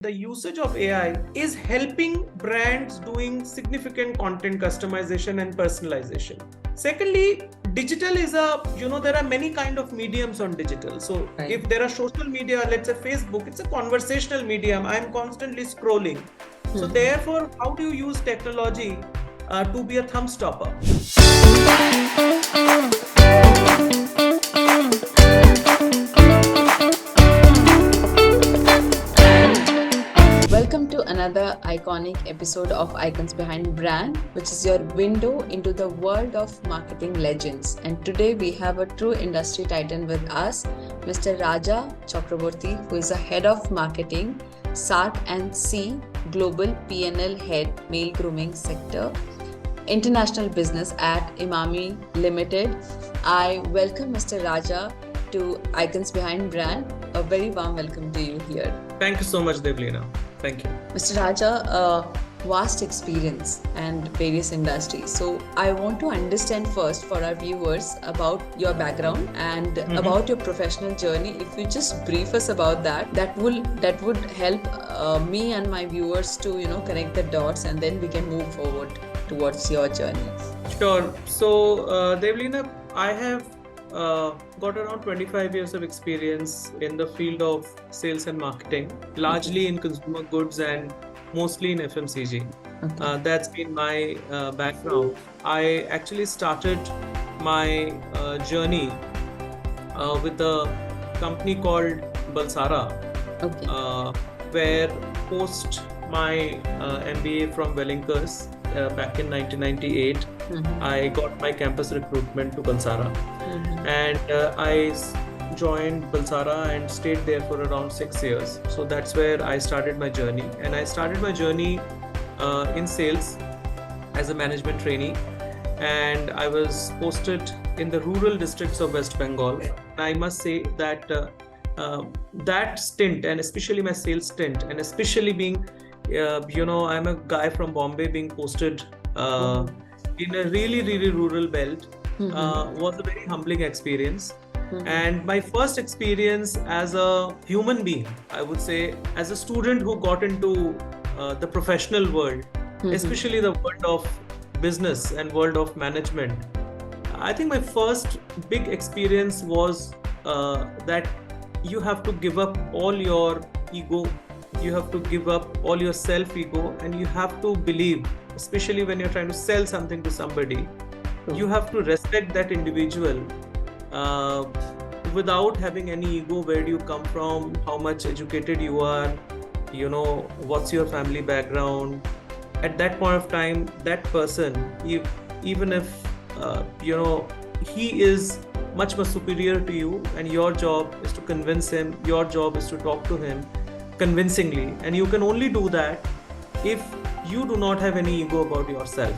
The usage of AI is helping brands doing significant content customization and personalization. Secondly, digital is there are many kind of mediums on digital. So Right. if there are social media, let's say Facebook, it's a conversational medium. I'm constantly scrolling. So therefore, how do you use technology to be a thumb stopper? Welcome to another iconic episode of Icons Behind Brand, which is your window into the world of marketing legends. And today we have a true industry titan with us, Mr. Raja Chakraborty, who is a head of marketing, SAARC and C Global P&L head, male grooming sector, international business at Imami Limited. I welcome Mr. Raja to Icons Behind Brand. A very warm welcome to you here. Thank you so much, Devleena. Thank you. Mr. Raja, vast experience and various industries. So I want to understand first for our viewers about your background and about your professional journey. If you just brief us about that would help me and my viewers to connect the dots, and then we can move forward towards your journey. Sure. So, Devleena, I have got around 25 years of experience in the field of sales and marketing, largely in consumer goods and mostly in FMCG. Okay. That's been my background. I actually started my journey with a company called Balsara, Okay. where post my MBA from Wellingkers back in 1998, I got my campus recruitment to Balsara. And I joined Balsara and stayed there for around 6 years. So that's where I started my journey. And I started my journey in sales as a management trainee. And I was posted in the rural districts of West Bengal. I must say that that stint, and especially my sales stint, and especially being, I'm a guy from Bombay being posted in a really, really rural belt, was a very humbling experience. And my first experience as a human being, I would say, as a student who got into the professional world, especially the world of business and world of management, I think my first big experience was that you have to give up all your ego, you have to give up all your self-ego, and you have to believe, especially when you're trying to sell something to somebody, you have to respect that individual without having any ego. Where do you come from? How much educated you are? What's your family background? At that point of time, that person, even if he is much more superior to you, and your job is to convince him, your job is to talk to him convincingly, and you can only do that if you do not have any ego about yourself.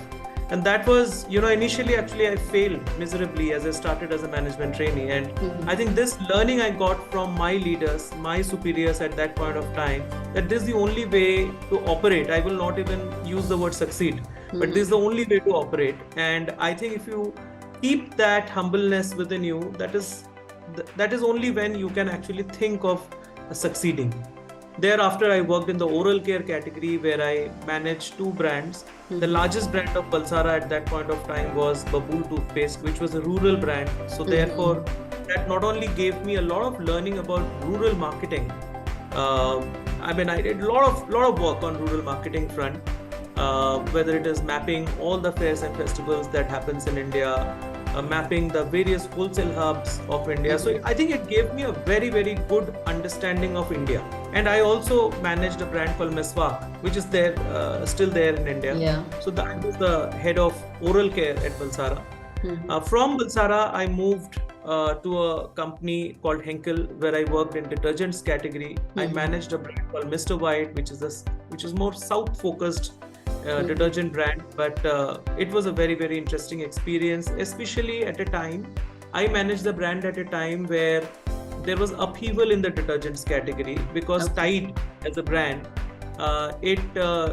And that was, initially actually I failed miserably as I started as a management trainee. And I think this learning I got from my leaders, my superiors at that point of time, that this is the only way to operate. I will not even use the word succeed, but this is the only way to operate. And I think if you keep that humbleness within you, that is only when you can actually think of succeeding. Thereafter, I worked in the oral care category, where I managed 2 brands. The largest brand of Balsara at that point of time was Babool toothpaste, which was a rural brand. So therefore, that not only gave me a lot of learning about rural marketing. I did a lot of work on rural marketing front, whether it is mapping all the fairs and festivals that happens in India, mapping the various wholesale hubs of India. So I think it gave me a very, very good understanding of India. And I also managed a brand called Meswak, which is there, still there in India. Yeah. So I was the head of oral care at Balsara. From Balsara, I moved to a company called Henkel, where I worked in detergents category. I managed a brand called Mr. White, which is more south-focused detergent brand, but it was a very, very interesting experience, especially at a time. I managed the brand at a time where there was upheaval in the detergents category, because Tide as a brand, it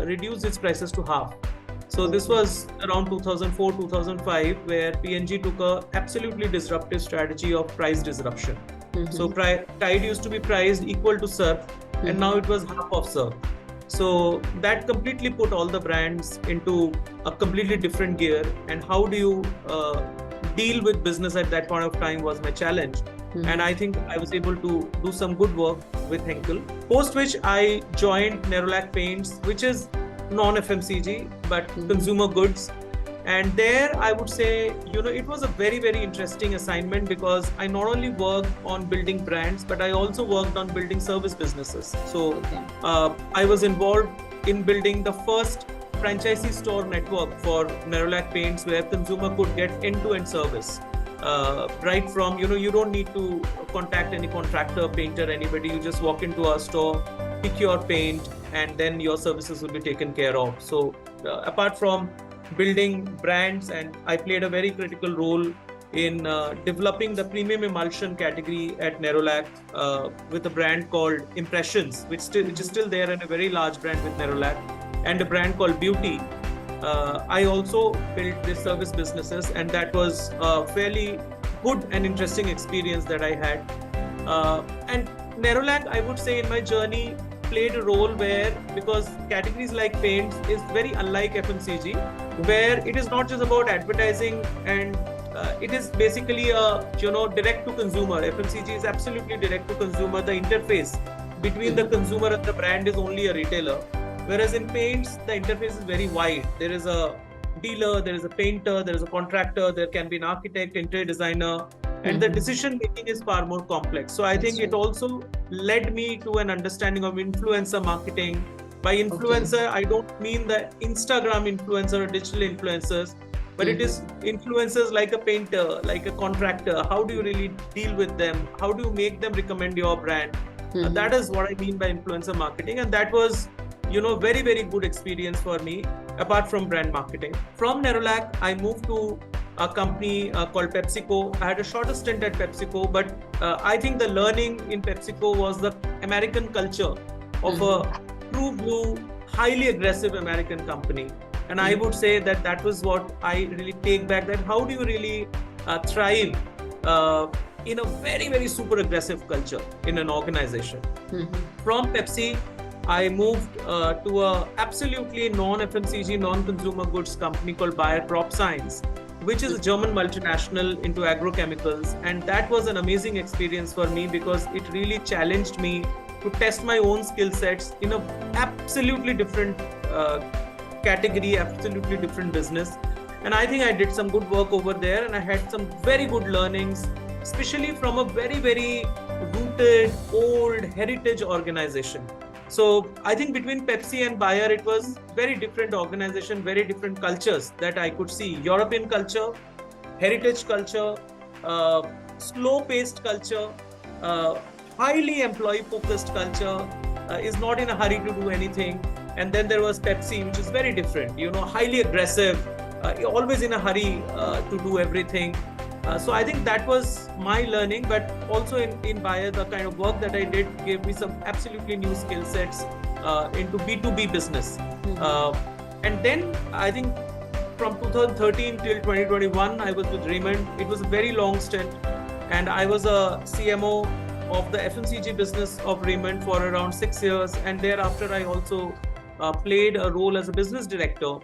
reduced its prices to half. So this was around 2004-2005, where P&G took a absolutely disruptive strategy of price disruption. So Tide used to be priced equal to Surf, and now it was half of SAARC. So that completely put all the brands into a completely different gear. And how do you deal with business at that point of time was my challenge. And I think I was able to do some good work with Henkel. Post which I joined Nerolac Paints, which is non-FMCG but consumer goods. And there I would say, it was a very, very interesting assignment because I not only worked on building brands, but I also worked on building service businesses. So I was involved in building the first franchisee store network for Nerolac Paints where consumer could get end-to-end service. Right from, you don't need to contact any contractor, painter, anybody. You just walk into our store, pick your paint, and then your services will be taken care of. So apart from building brands, and I played a very critical role in developing the premium emulsion category at Nerolac with a brand called Impressions, which is still there and a very large brand with Nerolac, and a brand called Beauty. I also built these service businesses, and that was a fairly good and interesting experience that I had. And Nerolac, I would say, in my journey played a role where, because categories like paints is very unlike FMCG, where it is not just about advertising, and it is basically a direct to consumer. FMCG is absolutely direct to consumer. The interface between the consumer and the brand is only a retailer. Whereas in paints, the interface is very wide. There is a dealer, there is a painter, there is a contractor, there can be an architect, interior designer, and the decision making is far more complex. So I think it also led me to an understanding of influencer marketing. By influencer, I don't mean the Instagram influencer or digital influencers, but it is influencers like a painter, like a contractor. How do you really deal with them? How do you make them recommend your brand? That is what I mean by influencer marketing. And that was very, very good experience for me, apart from brand marketing. From Nerolac, I moved to a company called PepsiCo. I had a shorter stint at PepsiCo, but I think the learning in PepsiCo was the American culture of a true blue, highly aggressive American company. And I would say that was what I really take back, that how do you really thrive in a very, very super aggressive culture in an organization. From Pepsi, I moved to a absolutely non-FMCG, non-consumer goods company called Bayer Crop Science, which is a German multinational into agrochemicals. And that was an amazing experience for me because it really challenged me to test my own skill sets in a absolutely different category, absolutely different business. And I think I did some good work over there, and I had some very good learnings, especially from a very, very rooted, old heritage organization. So I think between Pepsi and Bayer, it was very different organization, very different cultures that I could see. European culture, heritage culture, slow-paced culture, highly employee-focused culture, is not in a hurry to do anything. And then there was Pepsi, which is very different, highly aggressive, always in a hurry to do everything. So I think that was my learning, but also in Bayer, the kind of work that I did gave me some absolutely new skill sets into B2B business. And then I think from 2013 till 2021, I was with Raymond. It was a very long stint, and I was a CMO of the FMCG business of Raymond for around 6 years. And thereafter, I also played a role as a business director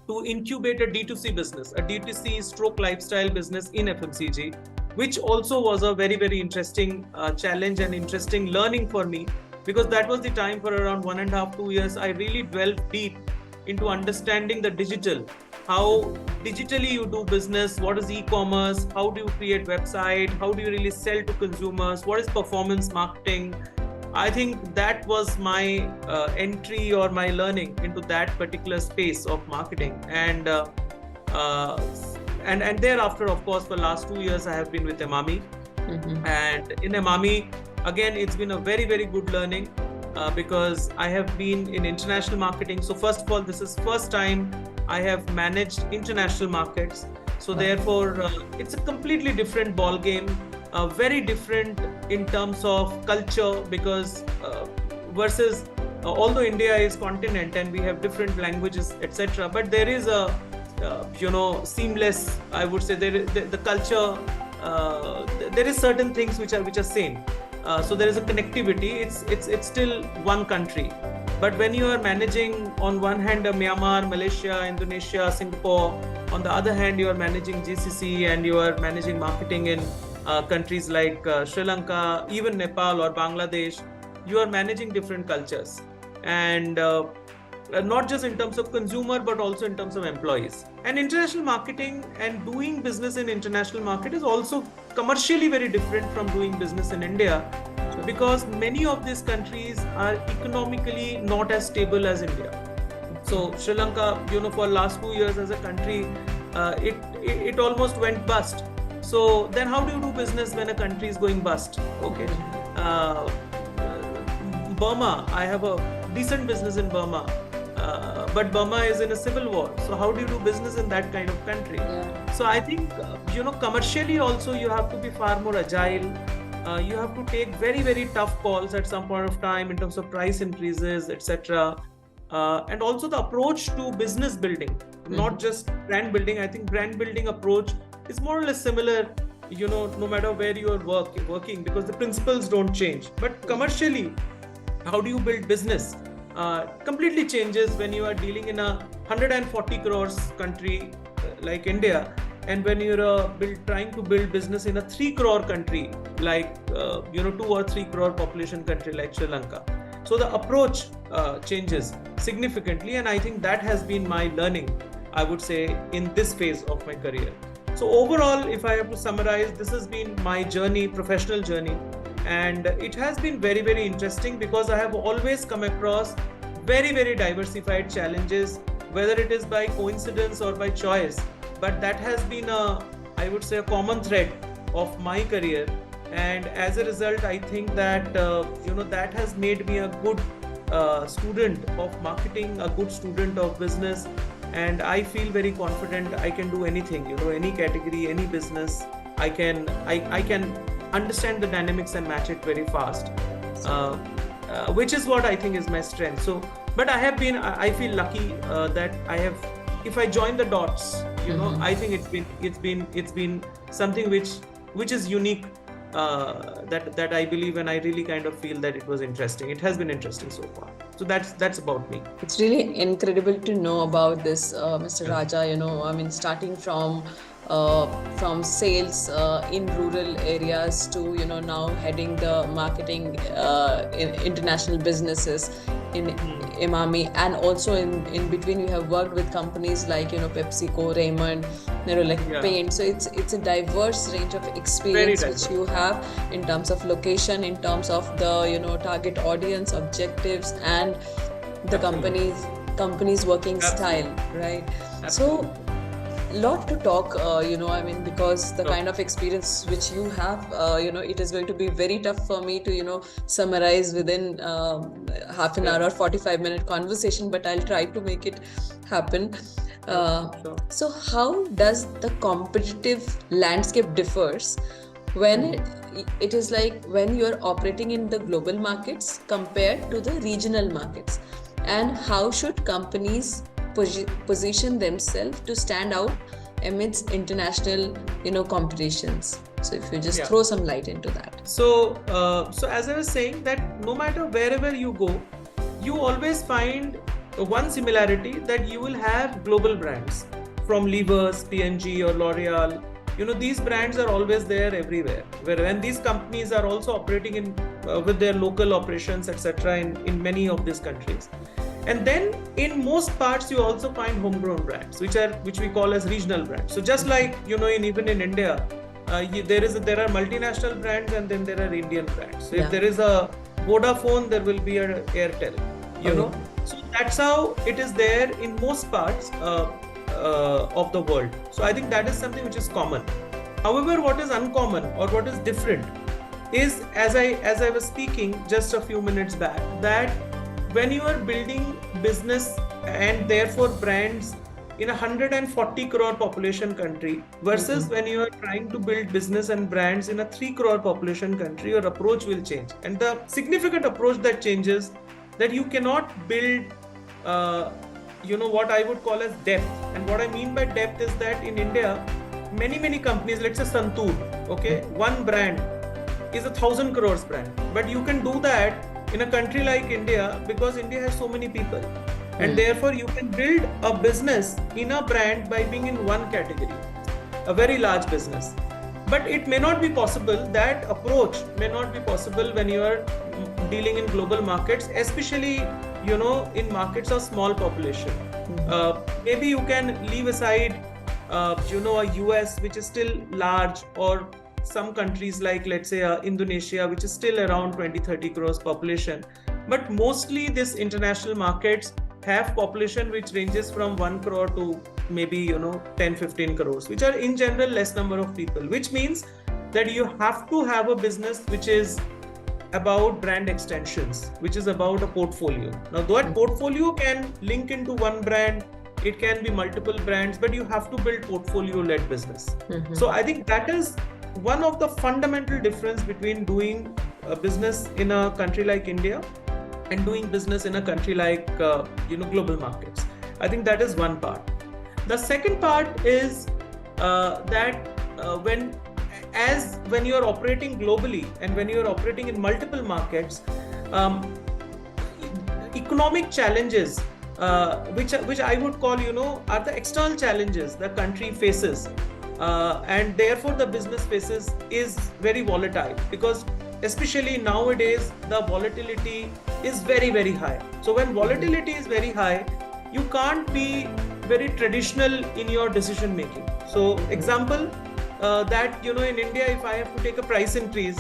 to incubate a D2C business, a D2C stroke lifestyle business in FMCG, which also was a very, very interesting challenge and interesting learning for me, because that was the time for around 1.5 to 2 years. I really dwelled deep into understanding the digital, how digitally you do business, what is e-commerce, how do you create website, how do you really sell to consumers, what is performance marketing. I think that was my entry or my learning into that particular space of marketing. And thereafter, of course, for the last 2 years, I have been with Emami. And in Emami, again, it's been a very, very good learning because I have been in international marketing. So first of all, this is first time I have managed international markets. So therefore, it's a completely different ball game. Very different in terms of culture, because versus although India is continent and we have different languages, etc., but there is a seamless, I would say, the culture, there is certain things which are same. so there is a connectivity. It's still one country. But when you are managing on one hand Myanmar, Malaysia, Indonesia, Singapore, on the other hand you are managing GCC and you are managing marketing in countries like Sri Lanka, even Nepal or Bangladesh, you are managing different cultures, and not just in terms of consumer but also in terms of employees. And international marketing and doing business in international market is also commercially very different from doing business in India, because many of these countries are economically not as stable as India. So Sri Lanka, for last 2 years as a country, it almost went bust. So then how do you do business when a country is going bust? Okay. Burma, I have a decent business in Burma, but Burma is in a civil war. So how do you do business in that kind of country? Yeah. So I think, commercially also you have to be far more agile. You have to take very, very tough calls at some point of time in terms of price increases, etc. And also the approach to business building, not just brand building. I think brand building approach is more or less similar, no matter where you are working, because the principles don't change. But commercially, how do you build business completely changes when you are dealing in a 140 crores country like India, and when you're trying to build business in a 3 crore country like 2 or 3 crore population country like Sri Lanka. So the approach changes significantly, and I think that has been my learning, I would say, in this phase of my career. So overall, if I have to summarize, this has been my journey, professional journey, and it has been very, very interesting because I have always come across very, very diversified challenges, whether it is by coincidence or by choice. But that has been I would say, a common thread of my career, and as a result, I think that that has made me a good student of marketing, a good student of business, and I feel very confident I can do anything, any category, any business. I can understand the dynamics and match it very fast, which is what I think is my strength. So, but I feel lucky that I have. If I join the dots, I think it's been something which is unique, that I believe, and I really kind of feel that it was interesting. It has been interesting so far. So that's about me. It's really incredible to know about this, Mr. Raja. Starting from sales in rural areas to now heading the marketing in international businesses in Emami, and also in between you have worked with companies like PepsiCo, Raymond, Paint. So it's a diverse range of experience which you have in terms of location, in terms of the target audience, objectives, and the company's working style, right? Absolutely. So lot to talk, because the kind of experience which you have, it is going to be very tough for me to, summarize within half an hour or 45-minute conversation, but I'll try to make it happen. Sure. So how does the competitive landscape differs when it is like when you're operating in the global markets compared to the regional markets, and how should companies position themselves to stand out amidst international competitions? So if you just throw some light into that. So as I was saying, that no matter wherever you go, you always find one similarity, that you will have global brands from Levers, P&G or L'Oreal. These brands are always there everywhere, when these companies are also operating in with their local operations, etc. in many of these countries. And then in most parts you also find homegrown brands, which we call as regional brands. So just like even in India, there are multinational brands and then there are Indian brands. So if there is a Vodafone, there will be an Airtel. So that's how it is there in most parts of the world. So I think that is something which is common. However, what is uncommon or what is different is, as I was speaking just a few minutes back, that when you are building business and therefore brands in a 140 crore population country versus when you are trying to build business and brands in a 3 crore population country, your approach will change. And the significant approach that changes, that you cannot build what I would call as depth. And what I mean by depth is that in India, many companies, let's say Santoor, okay, one brand is 1,000 crores brand, but you can do that in a country like India because India has so many people, and therefore you can build a business in a brand by being in one category, a very large business. But it may not be possible, that approach may not be possible when you are dealing in global markets, especially in markets of small population. Maybe you can leave aside a US which is still large, or some countries like, let's say, Indonesia, which is still around 20-30 crores population. But mostly these international markets have population which ranges from 1 crore to maybe 10-15 crores, which are in general less number of people, which means that you have to have a business which is about brand extensions, which is about a portfolio. Now that portfolio can link into one brand, it can be multiple brands, but you have to build portfolio-led business. So I think that is one of the fundamental difference between doing a business in a country like India and doing business in a country like global markets. I think that is one part. The second part is that when you are operating globally and when you are operating in multiple markets, economic challenges, which I would call are the external challenges the country faces, and therefore the business faces, is very volatile, because especially nowadays the volatility is very, very high. So when volatility is very high, you can't be very traditional in your decision making. So example, that in India, if I have to take a price increase,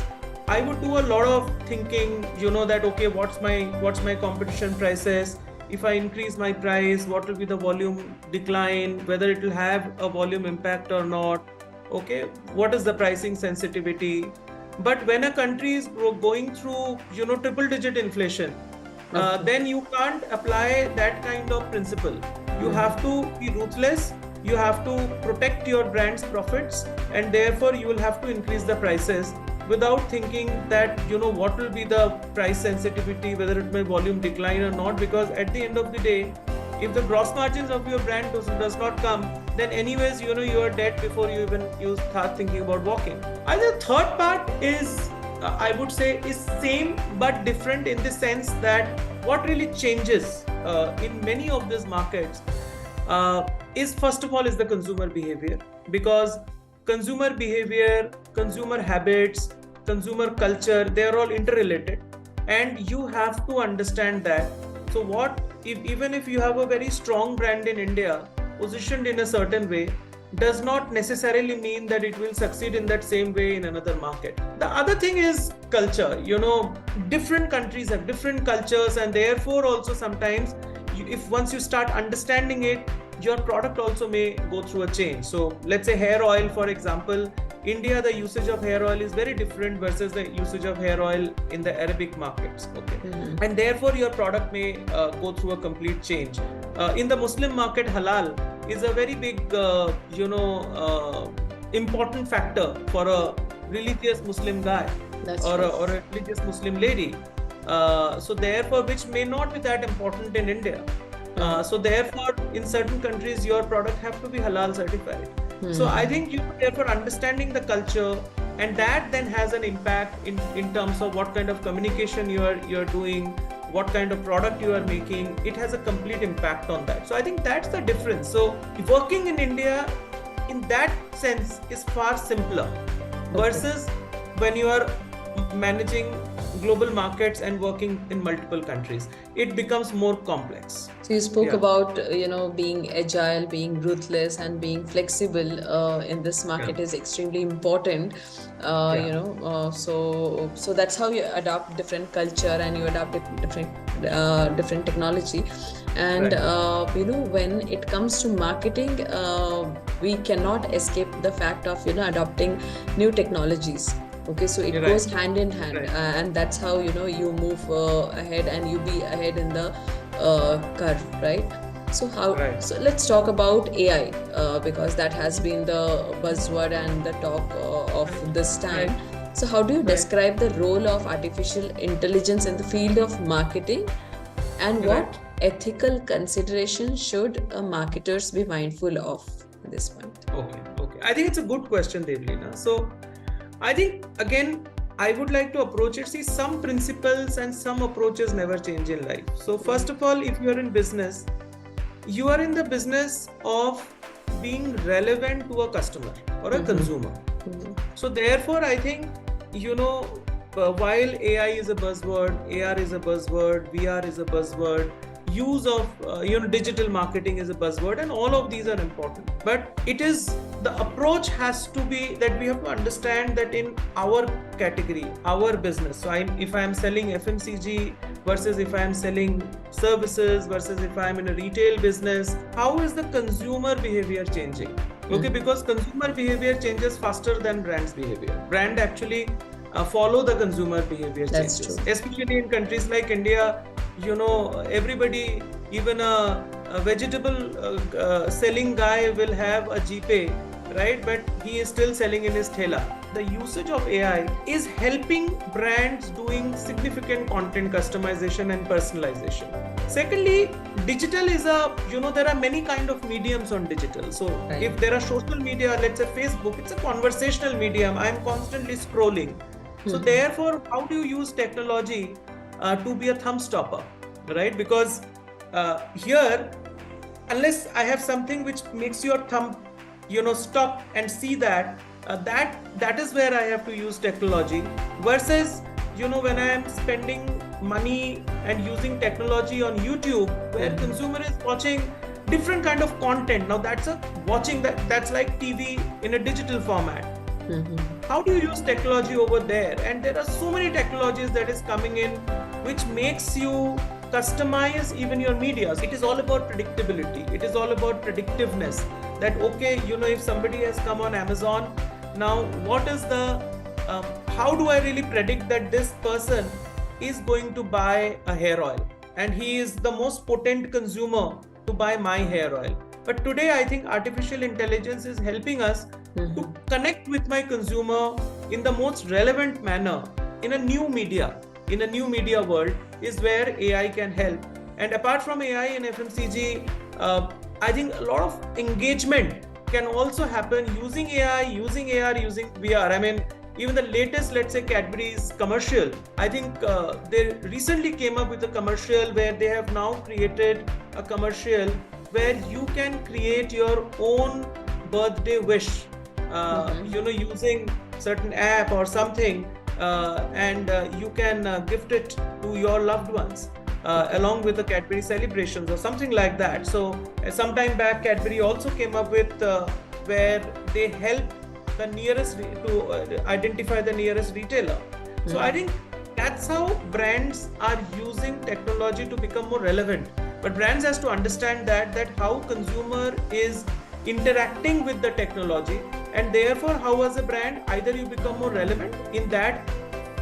I would do a lot of thinking, that okay, what's my competition prices? If I increase my price, what will be the volume decline, whether it will have a volume impact or not, okay, what is the pricing sensitivity. But when a country is going through triple digit inflation, then you can't apply that kind of principle. You have to be ruthless, you have to protect your brand's profits, and therefore you will have to increase the prices without thinking that what will be the price sensitivity, whether it may volume decline or not, because at the end of the day, if the gross margins of your brand does not come, then anyways you are dead before you start thinking about walking. And the third part is, I would say, is same but different, in the sense that what really changes in many of these markets is, first of all, is the consumer behavior, because consumer behavior, consumer habits, consumer culture, they are all interrelated, and you have to understand that. So even if you have a very strong brand in India positioned in a certain way, does not necessarily mean that it will succeed in that same way in another market. The other thing is culture. Different countries have different cultures, and therefore also sometimes if once you start understanding it, your product also may go through a change. So let's say hair oil, for example, India, the usage of hair oil is very different versus the usage of hair oil in the Arabic markets. Okay, and therefore your product may go through a complete change. In the Muslim market, halal is a very big, important factor for a religious Muslim guy or a religious Muslim lady. So therefore, which may not be that important in India. So therefore, in certain countries, your product have to be halal certified. So I think therefore understanding the culture, and that then has an impact in terms of what kind of communication you're doing, what kind of product you are making. It has a complete impact on that. So I think that's the difference. So working in India in that sense is far simpler versus when you are managing global markets and working in multiple countries. It becomes more complex. So you spoke about being agile, being ruthless, and being flexible in this market is extremely important. So that's how you adopt different culture and you adopt different technology. And when it comes to marketing, we cannot escape the fact of adopting new technologies. Okay, so it goes hand in hand, and that's how you move ahead and you be ahead in the curve, right? So So let's talk about AI, because that has been the buzzword and the talk of this time. So how do you describe the role of artificial intelligence in the field of marketing, and what ethical considerations should marketers be mindful of at this point? Okay. I think it's a good question, Devleena. So I think, again, I would like to approach it. See, some principles and some approaches never change in life. So first of all, if you are in business, you are in the business of being relevant to a customer or a consumer. So therefore, I think, while AI is a buzzword, AR is a buzzword, VR is a buzzword, use of digital marketing is a buzzword, and all of these are important. But the approach has to be that we have to understand that in our category, our business. So if I am selling FMCG versus if I am selling services versus if I am in a retail business, how is the consumer behavior changing? Okay, because consumer behavior changes faster than brand's behavior. Brand actually follow the consumer behavior That's changes. true. Especially in countries like India, everybody, even a vegetable selling guy will have a GPay, right? But he is still selling in his thela. The usage of AI is helping brands doing significant content customization and personalization. Secondly, digital is there are many kind of mediums on digital. So if there are social media, let's say Facebook, it's a conversational medium. I'm constantly scrolling. So therefore, how do you use technology to be a thumb stopper, right? Because here, unless I have something which makes your thumb, stop and see that is where I have to use technology. Versus, when I am spending money and using technology on YouTube, where consumer is watching different kind of content. Now that's that's like TV in a digital format. How do you use technology over there? And there are so many technologies that is coming in which makes you customize even your media. It is all about predictability. It is all about predictiveness. That okay, if somebody has come on Amazon, now what is how do I really predict that this person is going to buy a hair oil and he is the most potent consumer to buy my hair oil? But today I think artificial intelligence is helping us to connect with my consumer in the most relevant manner in a new media world is where AI can help. And apart from AI in FMCG, I think a lot of engagement can also happen using AI, using AR, using VR. I mean, even the latest, let's say Cadbury's commercial, I think they recently came up with a commercial where they have now created a commercial where you can create your own birthday wish, using certain app or something, and you can gift it to your loved ones along with the Cadbury celebrations or something like that. So some time back, Cadbury also came up with where they help the nearest to identify the nearest retailer. So I think that's how brands are using technology to become more relevant. But brands has to understand that how consumer is interacting with the technology, and therefore how as a brand either you become more relevant in that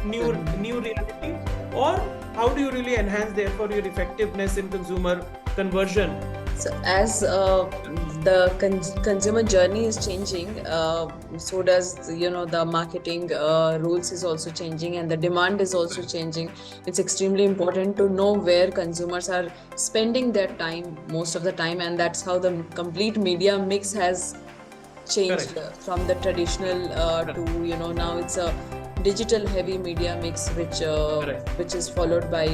new reality, or how do you really enhance therefore your effectiveness in consumer conversion. So as the consumer journey is changing, so does the marketing rules is also changing, and the demand is also changing. It's extremely important to know where consumers are spending their time most of the time, and that's how the complete media mix has changed from the traditional to now it's a digital heavy media mix which is followed by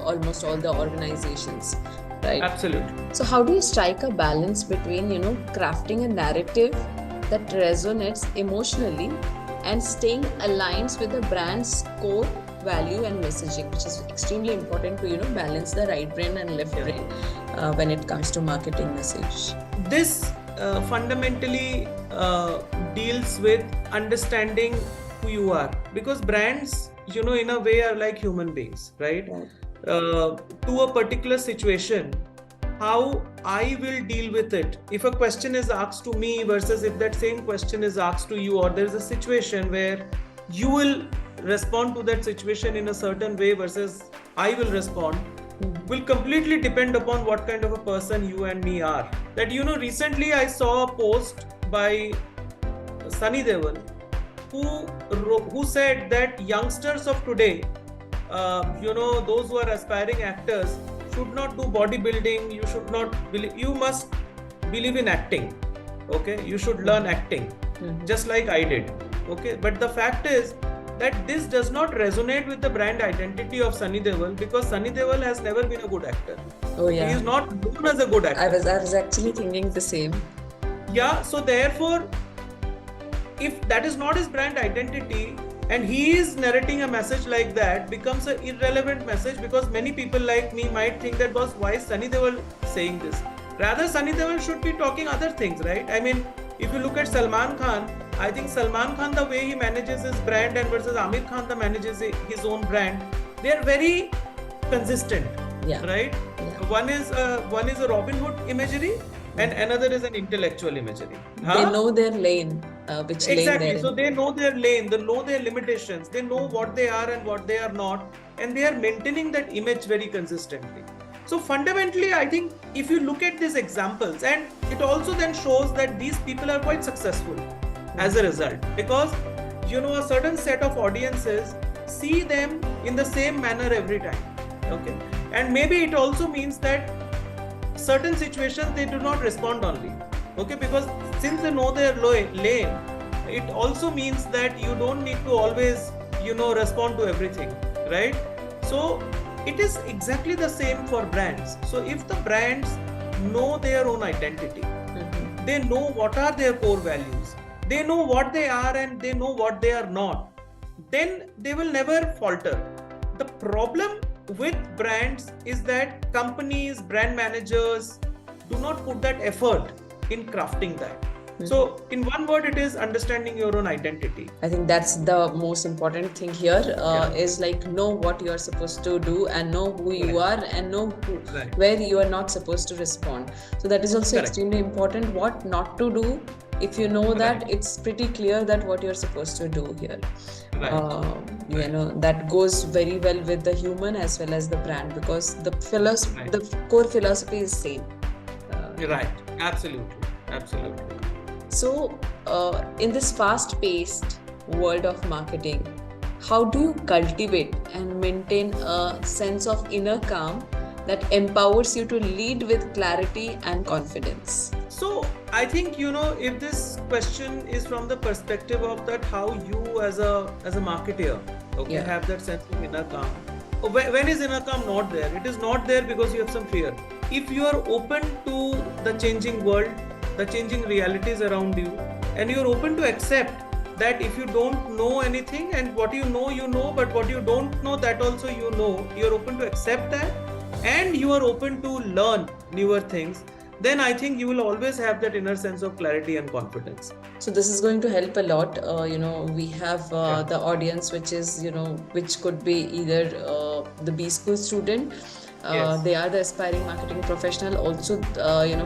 almost all the organizations. Right. Absolutely. So how do you strike a balance between, crafting a narrative that resonates emotionally and staying aligned with the brand's core value and messaging, which is extremely important to, balance the right brain and left brain when it comes to marketing message. This fundamentally deals with understanding who you are, because brands, in a way are like human beings, right? To a particular situation, how I will deal with it. If a question is asked to me versus if that same question is asked to you, or there's a situation where you will respond to that situation in a certain way versus I will respond, will completely depend upon what kind of a person you and me are. That, recently I saw a post by Sunny Deol who said that youngsters of today, those who are aspiring actors should not do bodybuilding. You must believe in acting. Okay, you should learn acting, just like I did. Okay, but the fact is, that this does not resonate with the brand identity of Sunny Deol, because Sunny Deol has never been a good actor. Oh yeah. He is not known as a good actor. I was actually thinking the same. Yeah, so therefore, if that is not his brand identity and he is narrating a message like that, becomes an irrelevant message, because many people like me might think that, boss, why is Sunny Deol saying this? Rather, Sunny Deol should be talking other things, right? I mean, if you look at Salman Khan, I think Salman Khan, the way he manages his brand and versus Amir Khan, the manages his own brand, they are very consistent, right? Yeah. One is a Robin Hood imagery, and another is an intellectual imagery. They know their lane, which lane exactly. they're in. So they know their lane, they know their limitations, they know what they are and what they are not, and they are maintaining that image very consistently. So fundamentally, I think if you look at these examples, and it also then shows that these people are quite successful as a result, because a certain set of audiences see them in the same manner every time. Okay, and maybe it also means that certain situations they do not respond only. Okay, because since they know their lane, it also means that you don't need to always respond to everything, right? So it is exactly the same for brands. So if the brands know their own identity, they know what are their core values, they know what they are and they know what they are not, then they will never falter. The problem with brands is that companies, brand managers do not put that effort in crafting that. So in one word, it is understanding your own identity. I think that's the most important thing here, is like know what you are supposed to do and know who you are and know where you are not supposed to respond. So that is also extremely important. What not to do, if you know that, it's pretty clear that what you're supposed to do here. That goes very well with the human as well as the brand, because the core philosophy is same. Right. Absolutely. So, in this fast-paced world of marketing, how do you cultivate and maintain a sense of inner calm that empowers you to lead with clarity and confidence? So, I think, if this question is from the perspective of that, how you as a marketer, have that sense of inner calm. When is inner calm not there? It is not there because you have some fear. If you are open to the changing world, the changing realities around you, and you're open to accept that if you don't know anything, and what you know, but what you don't know, that also you're open to accept that, and you are open to learn newer things, then I think you will always have that inner sense of clarity and confidence. So this is going to help a lot. We have the audience, which is, which could be either the B school student, they are the aspiring marketing professional, also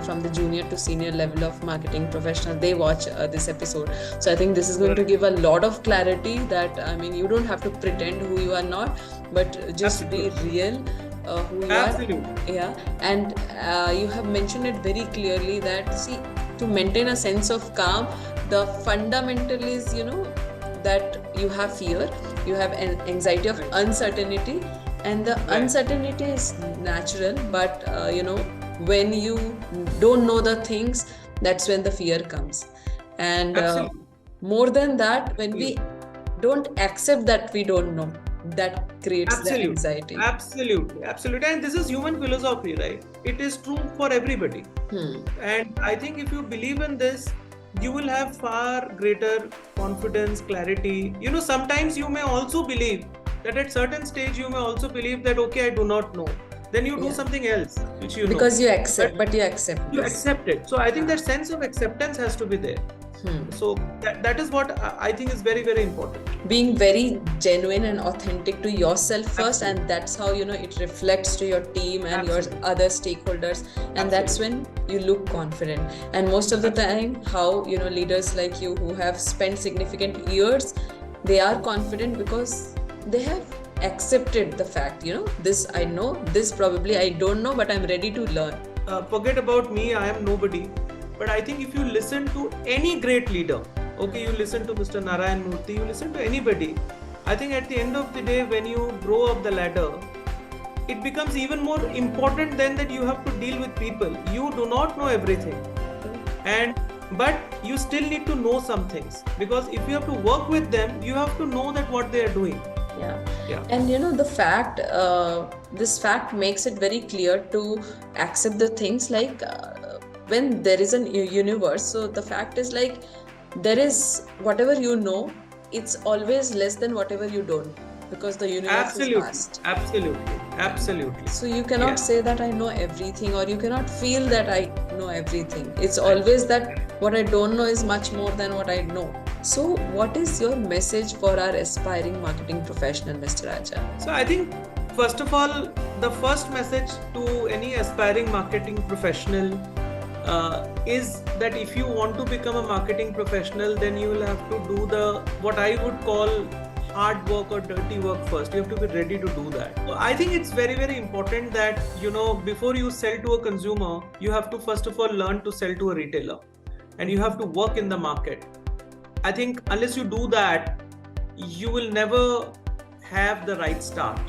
from the junior to senior level of marketing professional, they watch this episode. So I think this is going to give a lot of clarity that, you don't have to pretend who you are not, but just be real. Who you are. And you have mentioned it very clearly that, see, to maintain a sense of calm, the fundamental is, that you have fear, you have an anxiety of uncertainty, and the uncertainty is natural, but when you don't know the things, that's when the fear comes. And more than that, when we don't accept that we don't know, that creates the anxiety. Absolutely. And this is human philosophy, right? It is true for everybody. And I think if you believe in this, you will have far greater confidence, clarity. Sometimes you may also believe that at certain stage, you may also believe that, okay, I do not know. Then you do something else, which you know. Because you accept, but you accept. You accept it. So I think that sense of acceptance has to be there. So that is what I think is very, very important. Being very genuine and authentic to yourself first, and that's how it reflects to your team and your other stakeholders, and that's when you look confident. And most of the time, how leaders like you who have spent significant years, they are confident because they have accepted the fact, this I know, this probably I don't know, but I'm ready to learn. Forget about me, I am nobody. But I think if you listen to any great leader, you listen to Mr. Narayan Murthy, you listen to anybody, I think at the end of the day, when you grow up the ladder, it becomes even more important than that you have to deal with people. You do not know everything. And but you still need to know some things, because if you have to work with them, you have to know that what they are doing. Yeah. And the fact, this fact makes it very clear to accept the things like when there is a universe. So the fact is like there is whatever you know, it's always less than whatever you don't, because the universe is vast. Absolutely. So you cannot say that I know everything, or you cannot feel that I know everything. It's always that what I don't know is much more than what I know. So what is your message for our aspiring marketing professional, Mr. Raja? So I think, first of all, the first message to any aspiring marketing professional is that if you want to become a marketing professional, then you will have to do what I would call hard work or dirty work first. You have to be ready to do that. So I think it's very, very important that, before you sell to a consumer, you have to first of all learn to sell to a retailer, and you have to work in the market. I think unless you do that, you will never have the right start.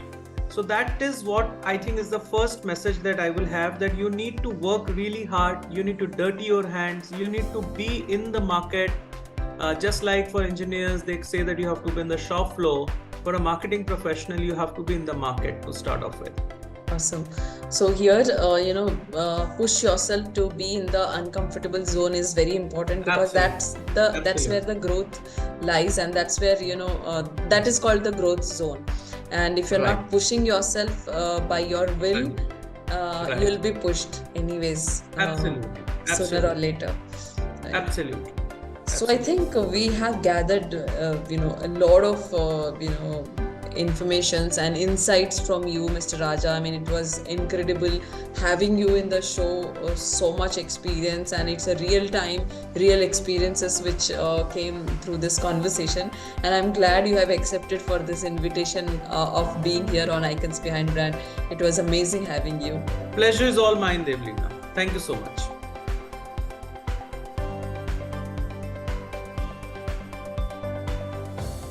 So that is what I think is the first message that I will have, that you need to work really hard. You need to dirty your hands. You need to be in the market. Just like for engineers, they say that you have to be in the shop floor. For a marketing professional, you have to be in the market to start off with. Awesome. So here, push yourself to be in the uncomfortable zone is very important, because that's where the growth lies, and that's where that is called the growth zone. And if you're not pushing yourself by your will, you will be pushed anyways. Sooner or later. Right? Absolutely. So I think we have gathered, a lot of, informations and insights from you, Mr. Raja. I mean, it was incredible having you in the show. So much experience, and it's a real experiences which came through this conversation. And I'm glad you have accepted for this invitation of being here on Icons Behind Brand. It was amazing having you. Pleasure is all mine, Devleena. Thank you so much.